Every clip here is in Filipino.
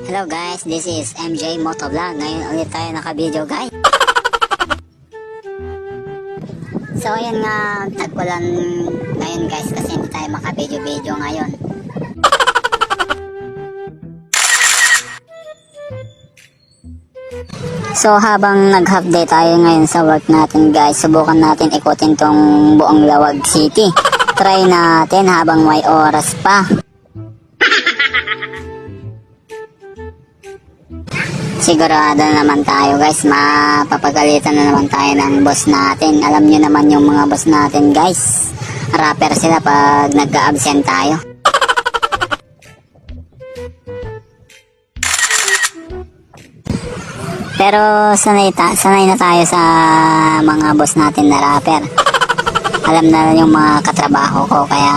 Hello guys, this is MJ Motovlog. Ngayon ulit tayo naka-video guys. So ayun nga, tagpulan ngayon guys kasi hindi tayo maka-video ngayon. So habang nag-half day tayo ngayon sa work natin guys, subukan natin ikutin tong buong Lawag City. Try natin habang may oras pa. Sigurado naman tayo guys, mapapagalitan na naman tayo ng boss natin. Alam nyo naman yung mga boss natin guys, rapper sila pag nag-absent tayo. Pero sanay na tayo sa mga boss natin na rapper. Alam na yung mga katrabaho ko, kaya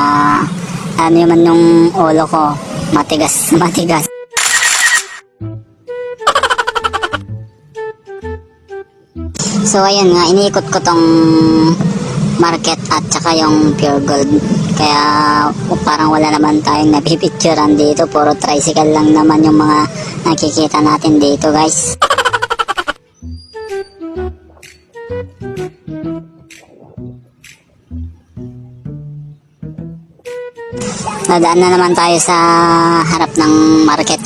alam nyo man yung ulo ko, matigas. So ayun nga, iniikot ko tong market at saka yung Pure Gold. Kaya parang wala naman tayong napipicturean dito. Puro tricycle lang naman yung mga nakikita natin dito guys. Nadaan na naman tayo sa harap ng market.